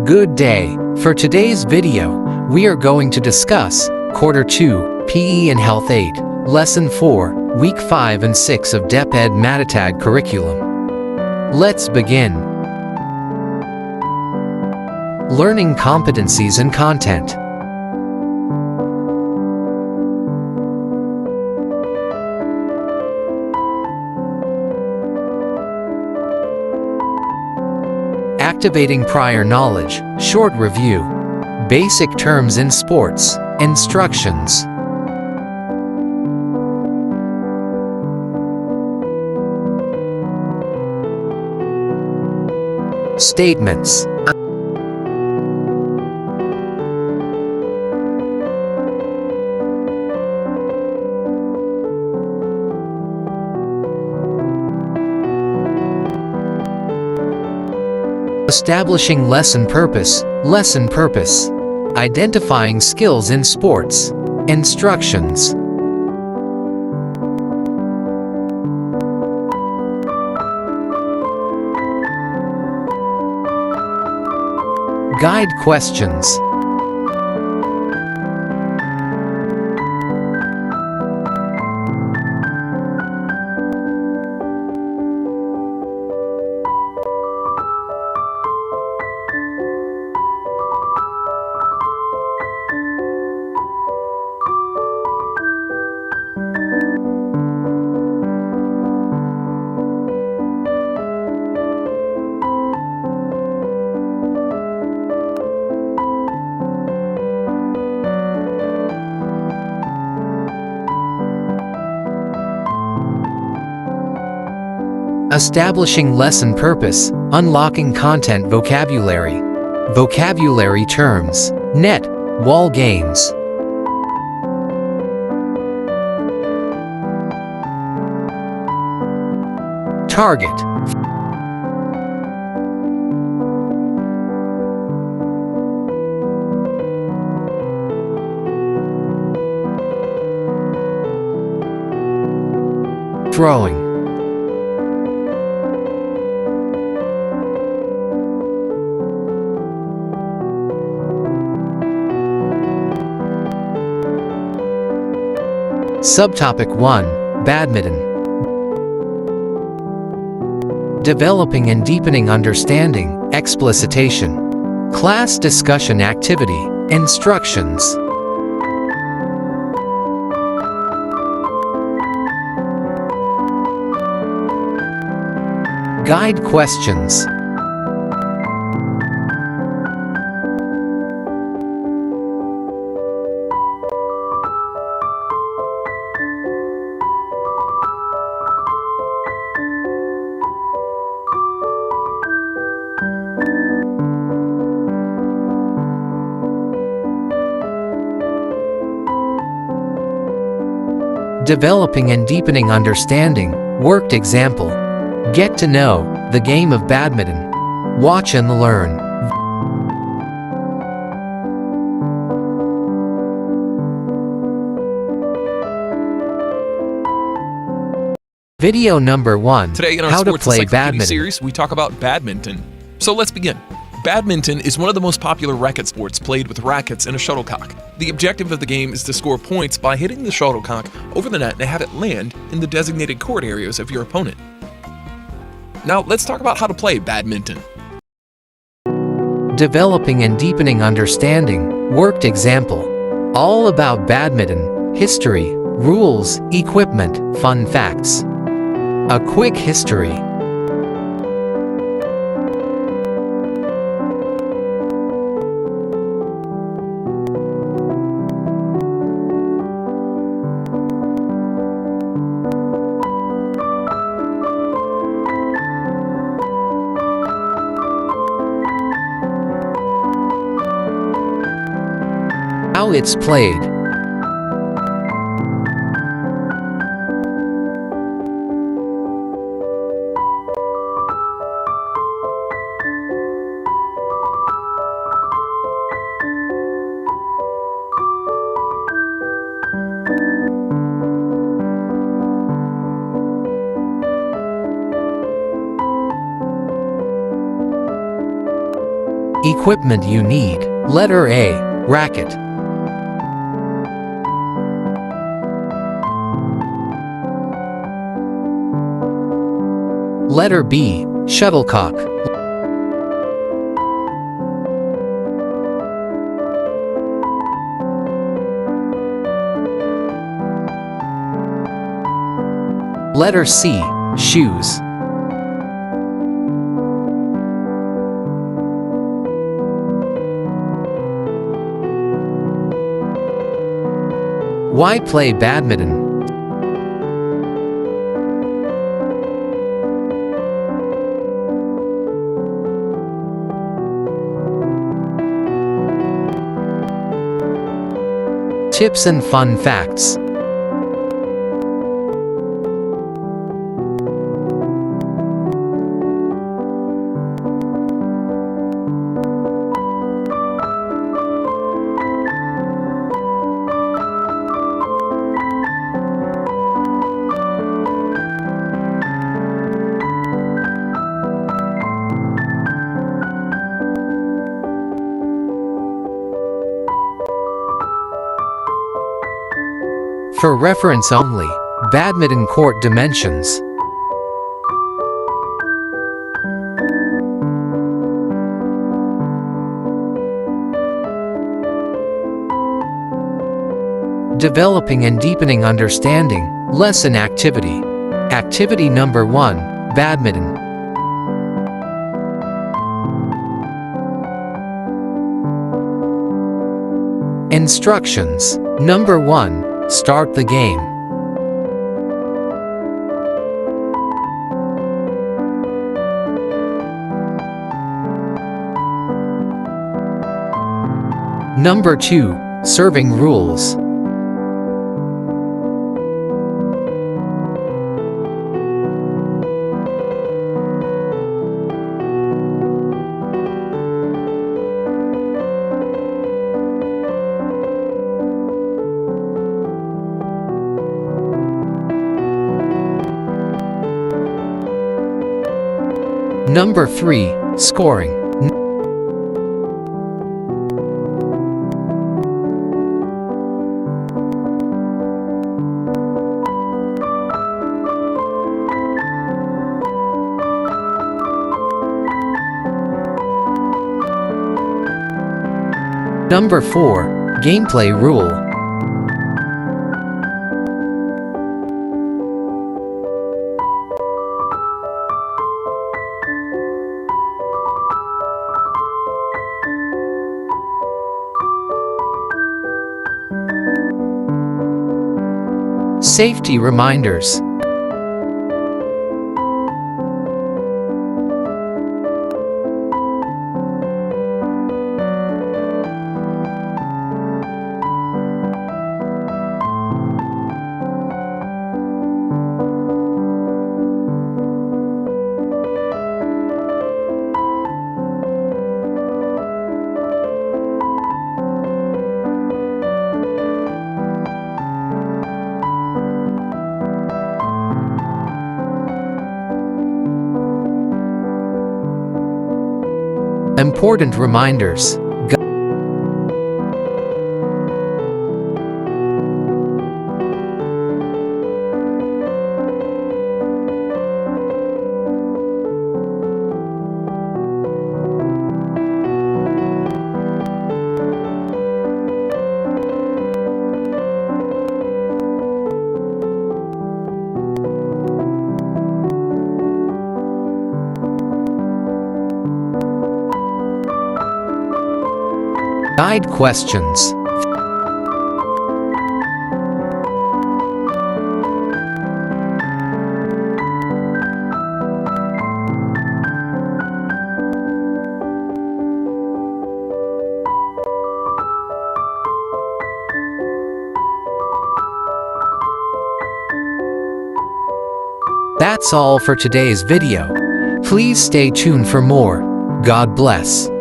Good day. For today's video, we are going to discuss Quarter 2, PE and Health 8, Lesson 4, Week 5 and 6 of Deped Matatag curriculum. Let's begin. Learning competencies and content. Activating prior knowledge, short review. Basic terms in sports, instructions. Statements. Establishing lesson purpose. Lesson purpose. Identifying skills in sports. Instructions. Guide questions. Establishing lesson purpose, unlocking content vocabulary. Vocabulary terms, net, wall games. Target. Throwing. Subtopic 1, Badminton. Developing and deepening understanding, explicitation. Class discussion activity, instructions. Guide questions. Developing and deepening understanding, worked example. Get to know the game of badminton. Watch and learn. Video number 1. Today in our How to Sports play Encyclopedia badminton. series, we talk about badminton. So let's begin. Badminton is one of the most popular racket sports played with rackets and a shuttlecock. The objective of the game is to score points by hitting the shuttlecock over the net and have it land in the designated court areas of your opponent. Now let's talk about how to play badminton. Developing and deepening understanding, worked example. All about badminton, history, rules, equipment, fun facts. A quick history. How it's played. Equipment you need. Letter A. Racket. Letter B. Shuttlecock. Letter C. Shoes. Why play badminton? Tips and fun facts. For reference only, badminton court dimensions. Developing and deepening understanding. Lesson activity. Activity number 1, badminton. Instructions. Number 1. Start the game. Number 2. Serving rules. Number 3. Scoring. Number 4. Gameplay rule. Safety reminders. Important reminders. Guide questions. That's all for today's video. Please stay tuned for more. God bless.